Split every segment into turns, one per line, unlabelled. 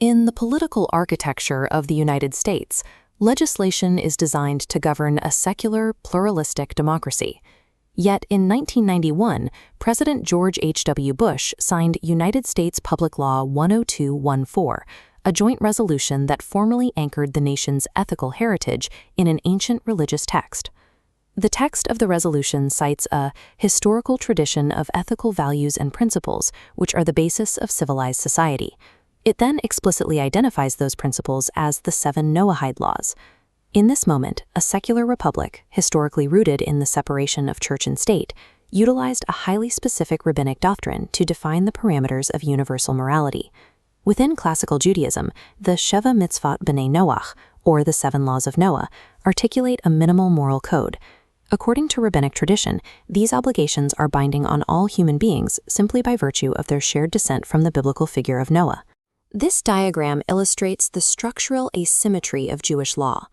In the political architecture of the United States, legislation is designed to govern a secular, pluralistic democracy. Yet in 1991, President George H.W. Bush signed United States Public Law 10214, a joint resolution that formally anchored the nation's ethical heritage in an ancient religious text. The text of the resolution cites a historical tradition of ethical values and principles which are the basis of civilized society. It then explicitly identifies those principles as the 7 Noahide laws. In this moment, a secular republic, historically rooted in the separation of church and state, utilized a highly specific rabbinic doctrine to define the parameters of universal morality. Within classical Judaism, the Sheva Mitzvot B'nai Noach, or the 7 Laws of Noah, articulate a minimal moral code. According to rabbinic tradition, these obligations are binding on all human beings simply by virtue of their shared descent from the biblical figure of Noah. This diagram illustrates the structural asymmetry of Jewish law.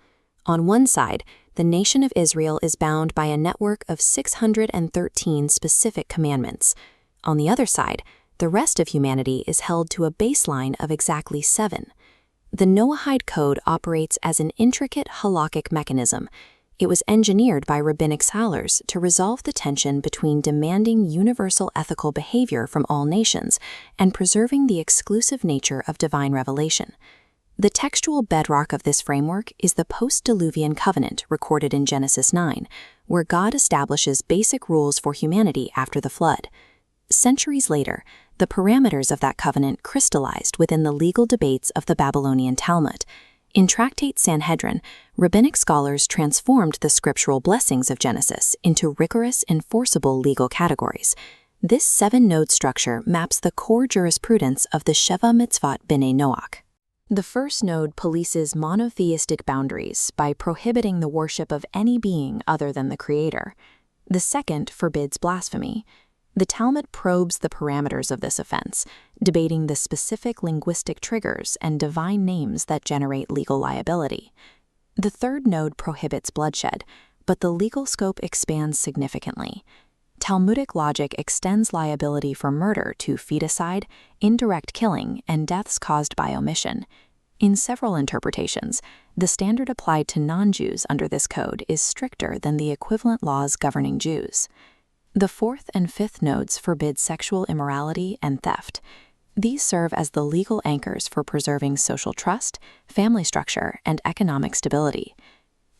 On one side, the nation of Israel is bound by a network of 613 specific commandments. On the other side, the rest of humanity is held to a baseline of exactly 7. The Noahide Code operates as an intricate halakhic mechanism. It was engineered by rabbinic scholars to resolve the tension between demanding universal ethical behavior from all nations and preserving the exclusive nature of divine revelation. The textual bedrock of this framework is the post-Diluvian covenant recorded in Genesis 9, where God establishes basic rules for humanity after the flood. Centuries later, the parameters of that covenant crystallized within the legal debates of the Babylonian Talmud. In Tractate Sanhedrin, rabbinic scholars transformed the scriptural blessings of Genesis into rigorous, enforceable legal categories. This 7-node structure maps the core jurisprudence of the Sheva Mitzvot B'nai Noach. The first node polices monotheistic boundaries by prohibiting the worship of any being other than the Creator. The second forbids blasphemy. The Talmud probes the parameters of this offense, debating the specific linguistic triggers and divine names that generate legal liability. The third node prohibits bloodshed, but the legal scope expands significantly. Talmudic logic extends liability for murder to feticide, indirect killing, and deaths caused by omission. In several interpretations, the standard applied to non-Jews under this code is stricter than the equivalent laws governing Jews. The fourth and fifth nodes forbid sexual immorality and theft. These serve as the legal anchors for preserving social trust, family structure, and economic stability.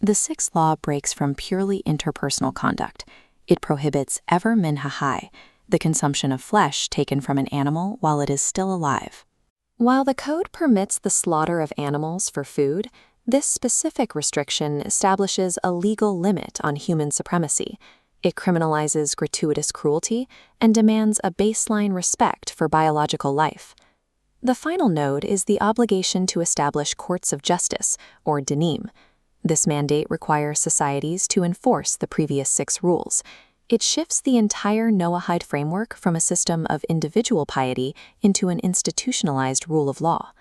The sixth law breaks from purely interpersonal conduct. It prohibits ever min hahai, the consumption of flesh taken from an animal while it is still alive. While the code permits the slaughter of animals for food, this specific restriction establishes a legal limit on human supremacy. It criminalizes gratuitous cruelty and demands a baseline respect for biological life. The final node is the obligation to establish courts of justice, or dinim. This mandate requires societies to enforce the previous 6 rules. It shifts the entire Noahide framework from a system of individual piety into an institutionalized rule of law.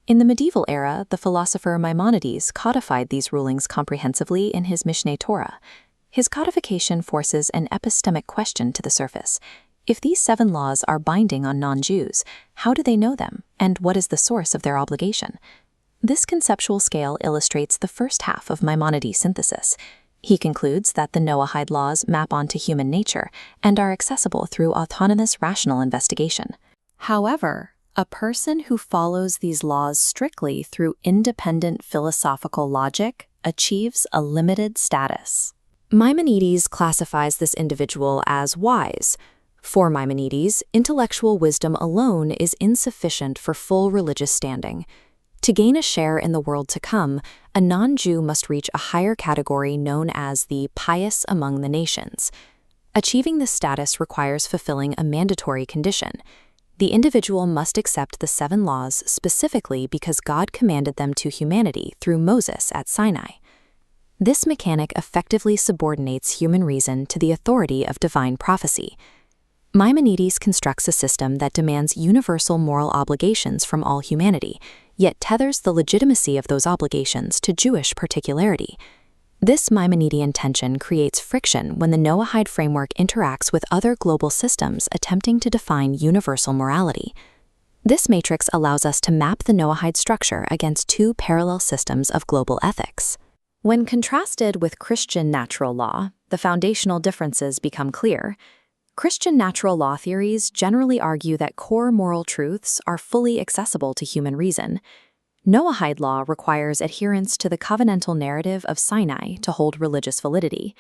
In the medieval era, the philosopher Maimonides codified these rulings comprehensively in his Mishneh Torah. His codification forces an epistemic question to the surface. If these 7 laws are binding on non-Jews, how do they know them, and what is the source of their obligation? This conceptual scale illustrates the first half of Maimonides' synthesis. He concludes that the Noahide laws map onto human nature and are accessible through autonomous rational investigation. However, a person who follows these laws strictly through independent philosophical logic achieves a limited status. Maimonides classifies this individual as wise. For Maimonides, intellectual wisdom alone is insufficient for full religious standing. To gain a share in the world to come, a non-Jew must reach a higher category known as the pious among the nations. Achieving this status requires fulfilling a mandatory condition. The individual must accept the 7 laws specifically because God commanded them to humanity through Moses at Sinai. This mechanic effectively subordinates human reason to the authority of divine prophecy. Maimonides constructs a system that demands universal moral obligations from all humanity, yet tethers the legitimacy of those obligations to Jewish particularity. This Maimonidean tension creates friction when the Noahide framework interacts with other global systems attempting to define universal morality. This matrix allows us to map the Noahide structure against two parallel systems of global ethics. When contrasted with Christian natural law, the foundational differences become clear. Christian natural law theories generally argue that core moral truths are fully accessible to human reason. Noahide law requires adherence to the covenantal narrative of Sinai to hold religious validity.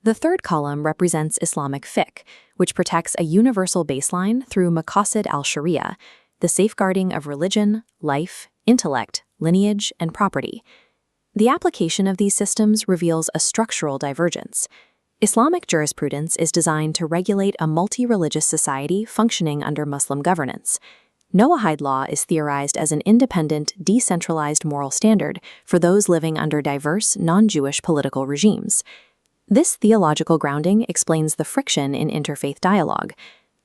The third column represents Islamic fiqh, which protects a universal baseline through Maqasid al-Sharia, the safeguarding of religion, life, intellect, lineage, and property. The application of these systems reveals a structural divergence. Islamic jurisprudence is designed to regulate a multi-religious society functioning under Muslim governance. Noahide law is theorized as an independent, decentralized moral standard for those living under diverse, non-Jewish political regimes. This theological grounding explains the friction in interfaith dialogue.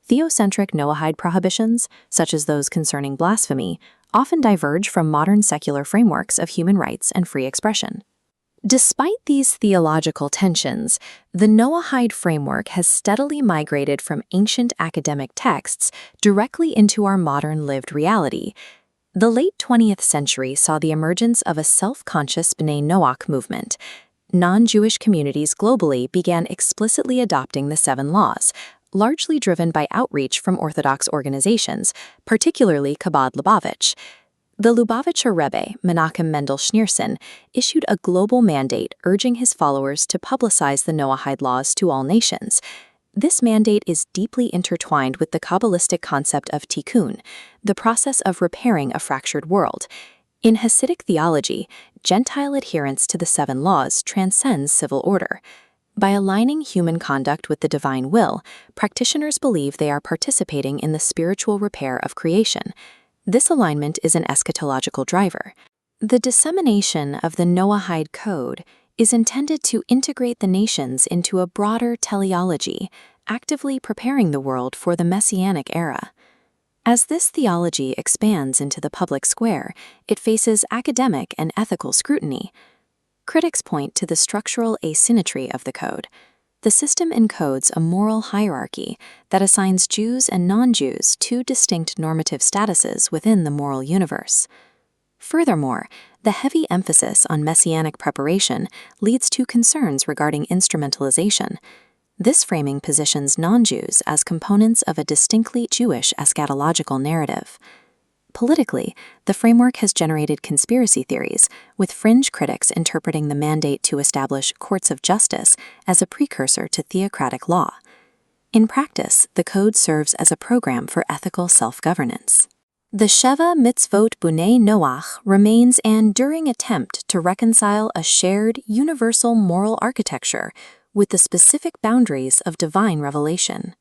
Theocentric Noahide prohibitions, such as those concerning blasphemy, often diverge from modern secular frameworks of human rights and free expression. Despite these theological tensions, the Noahide framework has steadily migrated from ancient academic texts directly into our modern lived reality. The late 20th century saw the emergence of a self-conscious B'nai Noach movement. Non-Jewish communities globally began explicitly adopting the Seven Laws, largely driven by outreach from Orthodox organizations, particularly Chabad Lubavitch. The Lubavitcher Rebbe, Menachem Mendel Schneerson, issued a global mandate urging his followers to publicize the Noahide laws to all nations. This mandate is deeply intertwined with the Kabbalistic concept of tikkun, the process of repairing a fractured world. In Hasidic theology, Gentile adherence to the Seven Laws transcends civil order. By aligning human conduct with the divine will, practitioners believe they are participating in the spiritual repair of creation. This alignment is an eschatological driver. The dissemination of the Noahide Code is intended to integrate the nations into a broader teleology, actively preparing the world for the Messianic era. As this theology expands into the public square, it faces academic and ethical scrutiny. Critics point to the structural asymmetry of the code. The system encodes a moral hierarchy that assigns Jews and non-Jews two distinct normative statuses within the moral universe. Furthermore, the heavy emphasis on messianic preparation leads to concerns regarding instrumentalization. This framing positions non-Jews as components of a distinctly Jewish eschatological narrative. Politically, the framework has generated conspiracy theories, with fringe critics interpreting the mandate to establish courts of justice as a precursor to theocratic law. In practice, the code serves as a program for ethical self-governance. The Sheva Mitzvot B'nai Noach remains an enduring attempt to reconcile a shared, universal moral architecture with the specific boundaries of divine revelation.